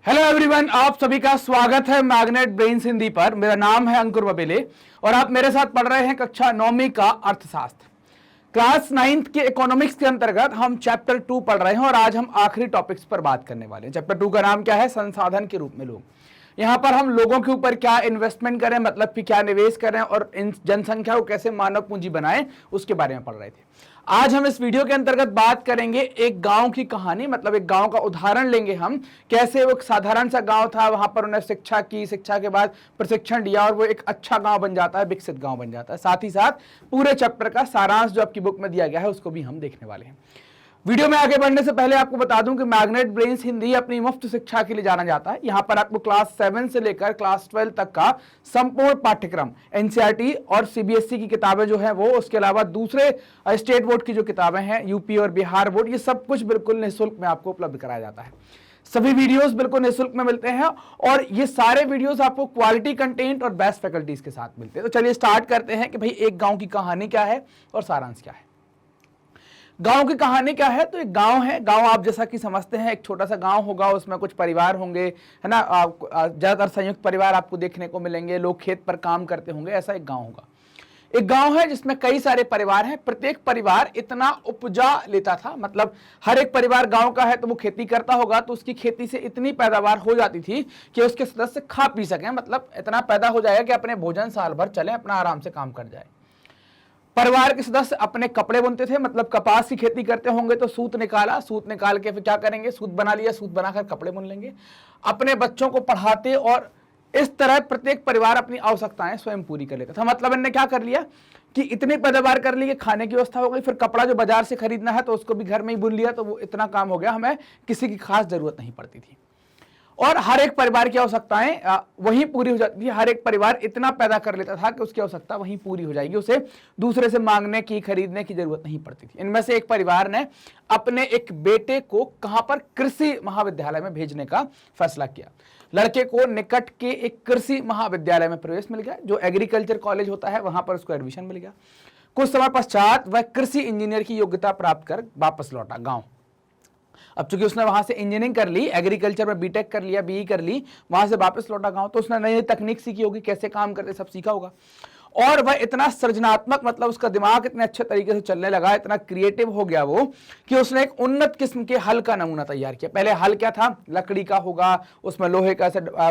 Hello everyone, आप सभी का स्वागत है मैग्नेट ब्रेन्स हिंदी पर। मेरा नाम है अंकुर बबेले और आप मेरे साथ पढ़ रहे हैं कक्षा 9वीं का अर्थशास्त्र। क्लास 9th के इकोनॉमिक्स के अंतर्गत हम चैप्टर 2 पढ़ रहे हैं और आज हम आखिरी टॉपिक्स पर बात करने वाले हैं। चैप्टर 2 का नाम क्या है? संसाधन के रूप में लोग। यहाँ पर हम लोगों के ऊपर क्या इन्वेस्टमेंट करें, मतलब कि क्या निवेश करें और इन जनसंख्या को कैसे मानव पूंजी बनाएं, उसके बारे में पढ़ रहे थे। आज हम इस वीडियो के अंतर्गत बात करेंगे एक गांव की कहानी, मतलब एक गांव का उदाहरण लेंगे हम। कैसे वो एक साधारण सा गांव था, वहां पर उन्हें शिक्षा की, शिक्षा के बाद प्रशिक्षण दिया और वो एक अच्छा गांव बन जाता है, विकसित गांव बन जाता है। साथ ही साथ पूरे चैप्टर का सारांश जो आपकी बुक में दिया गया है उसको भी हम देखने वाले हैं। वीडियो में आगे बढ़ने से पहले आपको बता दूं कि मैग्नेट ब्रेन्स हिंदी अपनी मुफ्त शिक्षा के लिए जाना जाता है। यहां पर आपको क्लास 7 से लेकर क्लास 12 तक का संपूर्ण पाठ्यक्रम, एनसीईआरटी और सीबीएसई की किताबें जो है वो, उसके अलावा दूसरे स्टेट बोर्ड की जो किताबें हैं, यूपी और बिहार बोर्ड, ये सब कुछ बिल्कुल निःशुल्क में आपको उपलब्ध कराया जाता है। सभी वीडियोस बिल्कुल निःशुल्क में मिलते हैं और ये सारे वीडियोस आपको क्वालिटी कंटेंट और बेस्ट फैकल्टीज के साथ मिलते हैं। तो चलिए स्टार्ट करते हैं कि भाई एक गांव की कहानी क्या है और सारांश क्या है। गांव की कहानी क्या है? तो एक गांव है। गांव आप जैसा कि समझते हैं, एक छोटा सा गांव होगा, उसमें कुछ परिवार होंगे, है ना। ज्यादातर संयुक्त परिवार आपको देखने को मिलेंगे, लोग खेत पर काम करते होंगे, ऐसा एक गांव होगा। एक गांव है जिसमें कई सारे परिवार हैं। प्रत्येक परिवार इतना उपजा लेता था, मतलब हर एक परिवार गांव का है तो वो खेती करता होगा, तो उसकी खेती से इतनी पैदावार हो जाती थी कि उसके सदस्य खा पी सकें, मतलब इतना पैदा हो जाएगा कि अपने भोजन साल भर चले, अपना आराम से काम कर जाए। परिवार के सदस्य अपने कपड़े बुनते थे, मतलब कपास की खेती करते होंगे तो सूत निकाला, सूत निकाल के फिर क्या करेंगे, सूत बना लिया, सूत बनाकर कपड़े बुन लेंगे। अपने बच्चों को पढ़ाते और इस तरह प्रत्येक परिवार अपनी आवश्यकताएं स्वयं पूरी कर लेता था। मतलब इन्होंने क्या कर लिया कि इतनी पैदावार कर ली कि खाने की व्यवस्था हो गई, फिर कपड़ा जो बाजार से खरीदना है तो उसको भी घर में ही बुन लिया, तो वो इतना काम हो गया, हमें किसी की खास जरूरत नहीं पड़ती थी। और हर एक परिवार की आवश्यकताएं वहीं पूरी हो जाती थी। हर एक परिवार इतना पैदा कर लेता था कि उसकी आवश्यकता वहीं पूरी हो जाएगी, उसे दूसरे से मांगने की, खरीदने की जरूरत नहीं पड़ती थी। इनमें से एक परिवार ने अपने एक बेटे को कहां पर, कृषि महाविद्यालय में भेजने का फैसला किया। लड़के को निकट के एक कृषि महाविद्यालय में प्रवेश मिल गया, जो एग्रीकल्चर कॉलेज होता है, वहां पर उसको एडमिशन मिल गया। कुछ समय पश्चात वह कृषि इंजीनियर की योग्यता प्राप्त कर वापस लौटा गांव। अब चूंकि उसने वहां से इंजीनियरिंग कर ली, एग्रीकल्चर में बीटेक कर लिया, बीई कर ली, वहां से वापस लौटा गांव, तो उसने नई तकनीक सीखी होगी, कैसे काम करते सब सीखा होगा। और वह इतना सृजनात्मक, मतलब उसका दिमाग इतने अच्छे तरीके से चलने लगा, इतना क्रिएटिव हो गया वो, कि उसने एक उन्नत किस्म के हल का नमूना तैयार किया। पहले हल क्या था, लकड़ी का होगा, उसमें लोहे का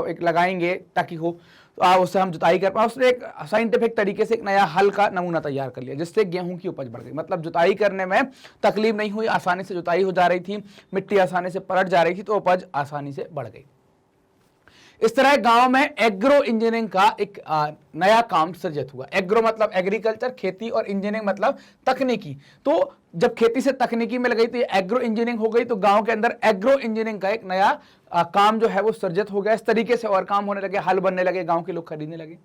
एक लगाएंगे ताकि हो, उससे हम जुताई कर पाए। उसने एक साइंटिफिक तरीके से एक नया हल का नमूना तैयार कर लिया, जिससे गेहूं की उपज बढ़ गई। मतलब जुताई करने में तकलीफ नहीं हुई, आसानी से जुताई हो जा रही थी, मिट्टी आसानी से पलट जा रही थी, तो उपज आसानी से बढ़ गई। इस तरह गांव में एग्रो इंजीनियरिंग का एक नया काम सृजित हुआ। एग्रो मतलब एग्रीकल्चर, खेती, और इंजीनियरिंग मतलब तकनीकी। तो जब खेती से तकनीकी में गई तो ये एग्रो इंजीनियरिंग हो गई, तो गांव के अंदर एग्रो इंजीनियरिंग का एक नया काम जो है वो सृजित हो गया। इस तरीके से और काम होने लगे, हल बनने लगे, गांव के लोग खरीदने लगे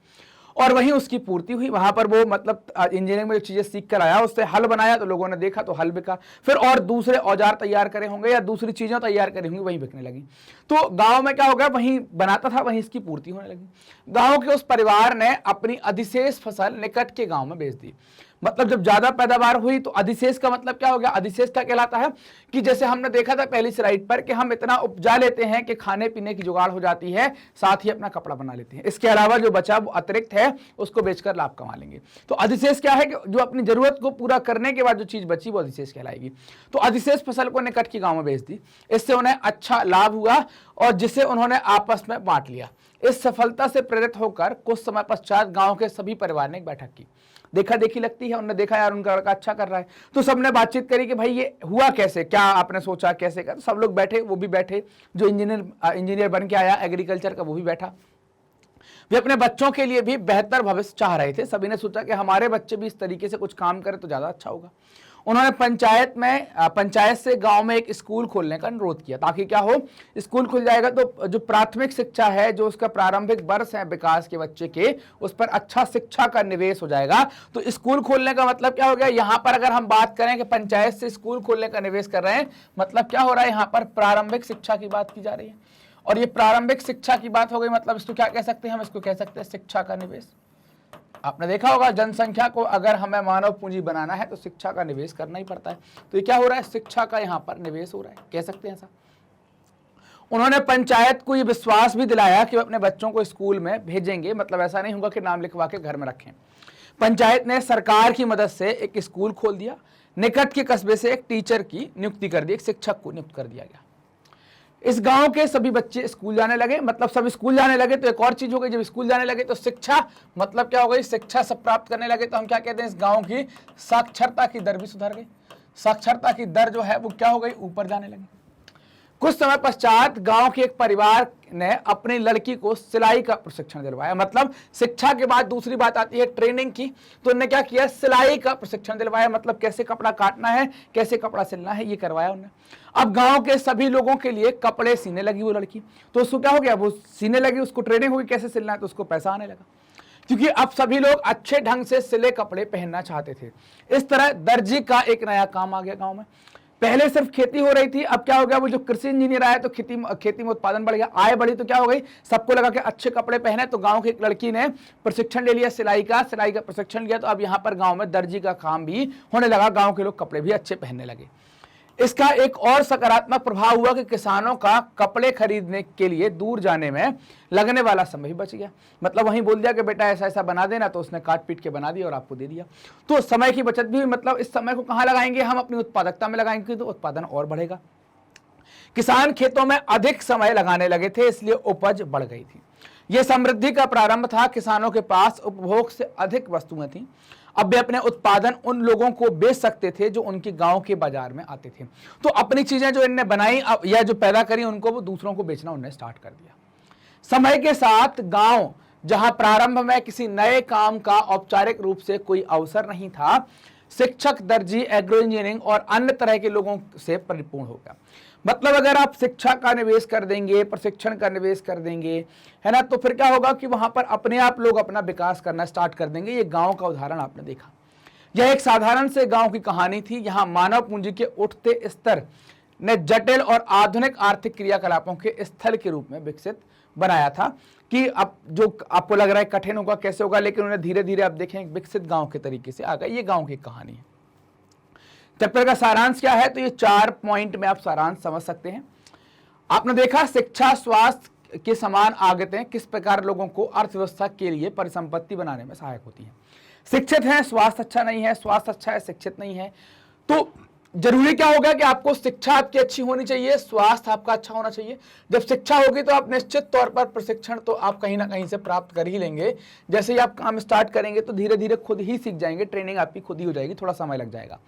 और वहीं उसकी पूर्ति हुई। वहां पर वो मतलब इंजीनियरिंग में जो चीजें सीख कर आया, उससे हल बनाया, तो लोगों ने देखा तो हल बिका। फिर और दूसरे औजार तैयार करे होंगे या दूसरी चीजें तैयार करी होंगी, वहीं बिकने लगी। तो गांव में क्या हो गया, वहीं बनाता था, वहीं इसकी पूर्ति होने लगी। गांव के उस परिवार ने अपनी अधिशेष फसल निकट के गांव में बेच दी। मतलब जब ज्यादा पैदावार हुई तो अधिशेष का मतलब क्या हो गया, अधिशेष क्या कहलाता है कि जैसे हमने देखा था पहली स्लाइड पर कि हम इतना उपजा लेते हैं कि खाने पीने की जुगाड़ हो जाती है, साथ ही अपना कपड़ा बना लेते हैं। इसके अलावा जो बचा वो अतिरिक्त है, उसको बेचकर लाभ कमा लेंगे। तो अधिशेष क्या है कि जो अपनी जरूरत को पूरा करने के बाद जो चीज बची वो अधिशेष कहलाएगी। तो अधिशेष फसल को निकट के गांव में बेच दी, इससे उन्हें अच्छा लाभ हुआ और जिसे उन्होंने आपस में बांट लिया। इस सफलता से प्रेरित होकर कुछ समय पश्चात गांव के सभी परिवार ने एक बैठक की। देखा देखी लगती है, उन्होंने देखा यार उनका लड़का अच्छा कर रहा है, तो सबने बातचीत करी कि भाई ये हुआ कैसे, क्या आपने सोचा कैसे कर। तो सब लोग बैठे, वो भी बैठे, जो इंजीनियर बन के आया एग्रीकल्चर का वो भी बैठा। वे अपने बच्चों के लिए भी बेहतर भविष्य चाह रहे थे। सभी ने सोचा कि हमारे बच्चे भी इस तरीके से कुछ काम करें तो ज्यादा अच्छा होगा। उन्होंने पंचायत से गांव में एक स्कूल खोलने का अनुरोध किया, ताकि क्या हो, स्कूल खुल जाएगा तो जो प्राथमिक शिक्षा है, जो उसका प्रारंभिक वर्ष है विकास के बच्चे के, उस पर अच्छा शिक्षा का निवेश हो जाएगा। तो स्कूल खोलने का मतलब क्या हो गया, यहां पर अगर हम बात करें कि पंचायत से स्कूल खोलने का निवेश कर रहे हैं, मतलब क्या हो रहा है, यहां पर प्रारंभिक शिक्षा की बात की जा रही है। और ये प्रारंभिक शिक्षा की बात हो गई, मतलब इसको क्या कह सकते हैं, हम इसको कह सकते हैं शिक्षा का निवेश। आपने देखा होगा जनसंख्या को अगर हमें मानव पूंजी बनाना है तो शिक्षा का निवेश करना ही पड़ता है। तो ये क्या हो रहा है, शिक्षा का यहाँ पर निवेश हो रहा है, कह सकते हैं ऐसा। उन्होंने पंचायत को ये विश्वास भी दिलाया कि वो अपने बच्चों को स्कूल में भेजेंगे, मतलब ऐसा नहीं होगा कि नाम लिखवा के घर में रखें। पंचायत ने सरकार की मदद से एक स्कूल खोल दिया, निकट के कस्बे से एक टीचर की नियुक्ति कर दी, एक शिक्षक को नियुक्त कर दिया गया। इस गांव के सभी बच्चे स्कूल जाने लगे, मतलब सब स्कूल जाने लगे तो एक और चीज हो गई, जब स्कूल जाने लगे तो शिक्षा, मतलब क्या हो गई, शिक्षा सब प्राप्त करने लगे, तो हम क्या कहते हैं, इस गांव की साक्षरता की दर भी सुधर गई। साक्षरता की दर जो है वो क्या हो गई, ऊपर जाने लगी। कुछ समय पश्चात गांव के एक परिवार ने अपनी लड़की को सिलाई का प्रशिक्षण दिलवाया, मतलब शिक्षा के बाद दूसरी बात आती है ट्रेनिंग की, तो उन्होंने क्या किया, सिलाई का प्रशिक्षण दिलवाया, मतलब कैसे कपड़ा काटना है, कैसे कपड़ा सिलना है, ये करवाया उन्होंने। अब गांव के सभी लोगों के लिए कपड़े सीने लगी वो लड़की, तो उसको क्या हो गया, वो सीने लगी, उसको ट्रेनिंग होगी कैसे सिलना है, तो उसको पैसा आने लगा, क्योंकि अब सभी लोग अच्छे ढंग से सिले कपड़े पहनना चाहते थे। इस तरह दर्जी का एक नया काम आ गया गांव में। पहले सिर्फ खेती हो रही थी, अब क्या हो गया, वो जो कृषि इंजीनियर आया तो खेती में उत्पादन बढ़ गया, आय बढ़ी, तो क्या हो गई, सबको लगा कि अच्छे कपड़े पहने, तो गांव की एक लड़की ने प्रशिक्षण ले लिया सिलाई का प्रशिक्षण लिया, तो अब यहाँ पर गांव में दर्जी का काम भी होने लगा, गांव के लोग कपड़े भी अच्छे पहनने लगे। इसका एक और सकारात्मक प्रभाव हुआ कि किसानों का कपड़े खरीदने के लिए दूर जाने में लगने वाला समय भी बच गया, मतलब वहीं बोल दिया कि बेटा ऐसा ऐसा बना देना, तो उसने काट पीट के बना दिया और आपको दे दिया, तो समय की बचत भी हुई। मतलब इस समय को कहाँ लगाएंगे, हम अपनी उत्पादकता में लगाएंगे तो उत्पादन और बढ़ेगा। किसान खेतों में अधिक समय लगाने लगे थे, इसलिए उपज बढ़ गई थी। यह समृद्धि का प्रारंभ था। किसानों के पास उपभोग से अधिक वस्तुएं थीं। अब वे अपने उत्पादन उन लोगों को बेच सकते थे जो उनके गांव के बाजार में आते थे, तो अपनी चीजें जो इनने बनाई या जो पैदा करी उनको वो दूसरों को बेचना उन्होंने स्टार्ट कर दिया। समय के साथ गांव, जहां प्रारंभ में किसी नए काम का औपचारिक रूप से कोई अवसर नहीं था, शिक्षक, दर्जी, एग्रो इंजीनियरिंग और अन्य तरह के लोगों से परिपूर्ण हो गया। मतलब अगर आप शिक्षा का निवेश कर देंगे, प्रशिक्षण का निवेश कर देंगे, है ना, तो फिर क्या होगा कि वहां पर अपने आप लोग अपना विकास करना स्टार्ट कर देंगे। ये गांव का उदाहरण आपने देखा। यह एक साधारण से गांव की कहानी थी। यहाँ मानव पूंजी के उठते स्तर ने जटिल और आधुनिक आर्थिक क्रियाकलापों के स्थल के रूप में विकसित बनाया था कि अब जो आपको लग रहा है कठिन होगा, कैसे होगा, लेकिन उन्हें धीरे धीरे आप देखें विकसित गांव के तरीके से आ गए। ये गांव की कहानी है। चैप्टर का सारांश क्या है, तो ये 4 पॉइंट में आप सारांश समझ सकते हैं। आपने देखा शिक्षा, स्वास्थ्य के समान आगतें किस प्रकार लोगों को अर्थव्यवस्था के लिए परिसंपत्ति बनाने में सहायक होती है। शिक्षित है, स्वास्थ्य अच्छा नहीं है, स्वास्थ्य अच्छा है, शिक्षित नहीं है, तो जरूरी क्या होगा कि आपको शिक्षा आपकी अच्छी होनी चाहिए, स्वास्थ्य आपका अच्छा होना चाहिए। जब शिक्षा होगी तो आप निश्चित तौर पर प्रशिक्षण तो आप कहीं ना कहीं से प्राप्त कर ही लेंगे। जैसे ही आप काम स्टार्ट करेंगे तो धीरे धीरे खुद ही सीख जाएंगे, ट्रेनिंग आपकी खुद ही हो जाएगी, थोड़ा समय लग जाएगा।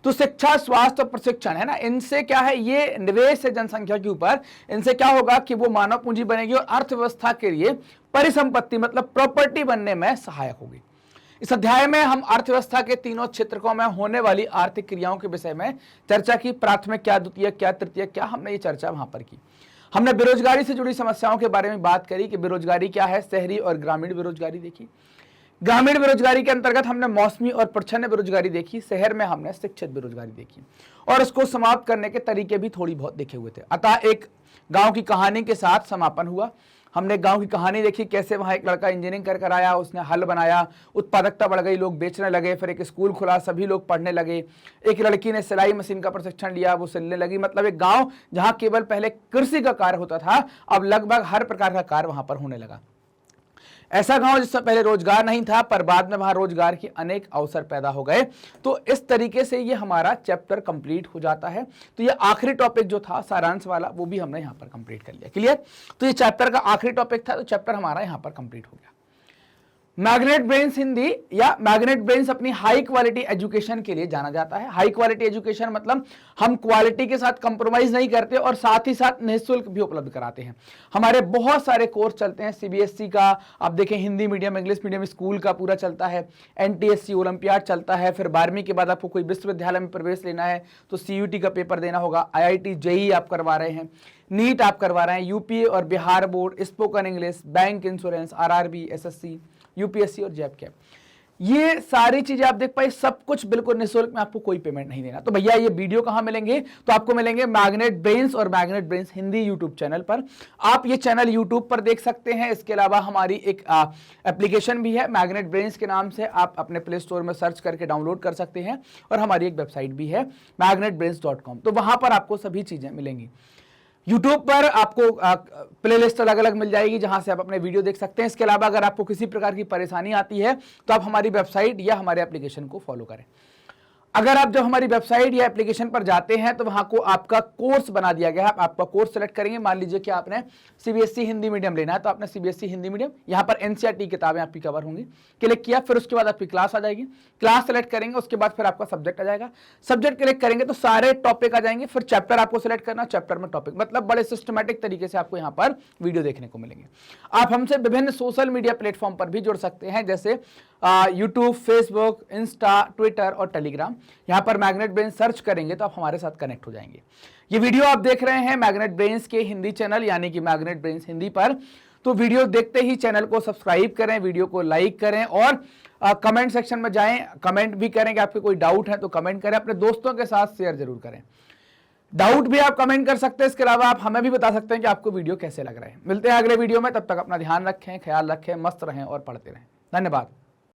तो शिक्षा, स्वास्थ्य और प्रशिक्षण है ना, इनसे क्या है, ये निवेश है जनसंख्या के ऊपर। इनसे क्या होगा कि वो मानव पूंजी बनेगी और अर्थव्यवस्था के लिए परिसंपत्ति मतलब प्रॉपर्टी बनने में सहायक होगी। इस अध्याय में हम अर्थव्यवस्था के तीनों क्षेत्रों में होने वाली आर्थिक क्रियाओं के विषय में चर्चा की। प्राथमिक क्या, द्वितीयक क्या, तृतीयक क्या, हमने ये चर्चा वहां पर की। हमने बेरोजगारी से जुड़ी समस्याओं के बारे में बात करी कि बेरोजगारी क्या है, शहरी और ग्रामीण बेरोजगारी देखी। ग्रामीण बेरोजगारी के अंतर्गत हमने मौसमी और प्रच्छन्न बेरोजगारी देखी। शहर में हमने शिक्षित बेरोजगारी देखी और इसको समाप्त करने के तरीके भी थोड़ी बहुत देखे हुए थे। अतः एक गांव की कहानी के साथ समापन हुआ। हमने गांव की कहानी देखी, कैसे वहां एक लड़का इंजीनियरिंग कर आया, उसने हल बनाया, उत्पादकता बढ़ गई, लोग बेचने लगे, फिर एक स्कूल खुला, सभी लोग पढ़ने लगे। एक लड़की ने सिलाई मशीन का प्रशिक्षण लिया, वो सिलने लगी। मतलब एक गांव जहां केवल पहले कृषि का कार्य होता था, अब लगभग हर प्रकार का कार्य वहां पर होने लगा। ऐसा गांव जिसमें पहले रोजगार नहीं था, पर बाद में वहां रोजगार के अनेक अवसर पैदा हो गए। तो इस तरीके से ये हमारा चैप्टर कंप्लीट हो जाता है। तो ये आखिरी टॉपिक जो था सारांश वाला, वो भी हमने यहां पर कंप्लीट कर लिया। क्लियर? तो ये चैप्टर का आखिरी टॉपिक था, तो चैप्टर हमारा यहां पर कंप्लीट हो गया। मैग्नेट ब्रेन्स हिंदी या मैग्नेट ब्रेन्स अपनी हाई क्वालिटी एजुकेशन के लिए जाना जाता है। हाई क्वालिटी एजुकेशन मतलब हम क्वालिटी के साथ कंप्रोमाइज नहीं करते और साथ ही साथ निःशुल्क भी उपलब्ध कराते हैं। हमारे बहुत सारे कोर्स चलते हैं। सीबीएसई का आप देखें, Hindi medium, English medium, school का पूरा चलता है। एनटीएससी ओलंपियाड चलता है। फिर 12वीं के बाद आपको कोई विश्वविद्यालय में प्रवेश लेना है तो सीयूटी का पेपर देना होगा। आईआईटी, जेईई आप करवा रहे हैं, नीट आप करवा रहे हैं, यूपी और Bihar board, spoken English, bank, insurance, RRB, SSC, UPSC और जैब कैप, ये सारी चीजें आप देख पाए, सब कुछ बिल्कुल निःशुल्क में, आपको कोई पेमेंट नहीं देना। तो भैया ये वीडियो कहां मिलेंगे, तो आपको मिलेंगे मैग्नेट ब्रेन्स और magnet brains Hindi YouTube channel पर। आप ये चैनल यूट्यूब पर देख सकते हैं। इसके अलावा हमारी एक एप्लीकेशन भी है मैग्नेट ब्रेन्स के नाम से, आप अपने प्ले स्टोर में सर्च करके डाउनलोड कर सकते हैं। और हमारी एक वेबसाइट भी है magnetbrains.com, तो वहां पर आपको सभी चीजें मिलेंगी। YouTube पर आपको प्लेलिस्ट अलग अलग मिल जाएगी जहां से आप अपने वीडियो देख सकते हैं। इसके अलावा अगर आपको किसी प्रकार की परेशानी आती है तो आप हमारी वेबसाइट या हमारे एप्लीकेशन को फॉलो करें। अगर आप जब हमारी वेबसाइट या एप्लीकेशन पर जाते हैं तो वहां को आपका कोर्स बना दिया गया है। आप आपका कोर्स सेलेक्ट करेंगे। मान लीजिए कि आपने सीबीएसई हिंदी मीडियम लेना है तो आपने सीबीएसई हिंदी मीडियम, यहां पर एनसीईआरटी किताबें आपकी कवर होंगी, क्लिक किया, फिर उसके बाद आपकी क्लास आ जाएगी। क्लास सेलेक्ट करेंगे, उसके बाद फिर आपका सब्जेक्ट आ जाएगा। सब्जेक्ट क्लिक करेंगे तो सारे टॉपिक आ जाएंगे। फिर चैप्टर आपको सिलेक्ट करना, चैप्टर में टॉपिक, मतलब बड़े सिस्टमैटिक तरीके से आपको यहाँ पर वीडियो देखने को मिलेंगे। आप हमसे विभिन्न सोशल मीडिया प्लेटफॉर्म पर भी जुड़ सकते हैं, जैसे यूट्यूब, फेसबुक, इंस्टा, ट्विटर और टेलीग्राम। यहाँ पर मैग्नेट ब्रेन्स सर्च करेंगे तो आप हमारे साथ कनेक्ट हो जाएंगे। ये वीडियो आप देख रहे हैं मैग्नेट ब्रेन्स के हिंदी चैनल यानी कि मैग्नेट ब्रेन्स हिंदी पर। तो वीडियो देखते ही चैनल को सब्सक्राइब करें, वीडियो को लाइक करें और कमेंट सेक्शन में जाएं, कमेंट भी करें कि आपके कोई डाउट है तो कमेंट करें। अपने दोस्तों के साथ शेयर जरूर करें। डाउट भी आप कमेंट कर सकते हैं। इसके अलावा आप हमें भी बता सकते हैं कि आपको वीडियो कैसे लग रहे हैं। मिलते हैं अगले वीडियो में, तब तक अपना ध्यान रखें, ख्याल रखें, मस्त रहें और पढ़ते रहें। धन्यवाद।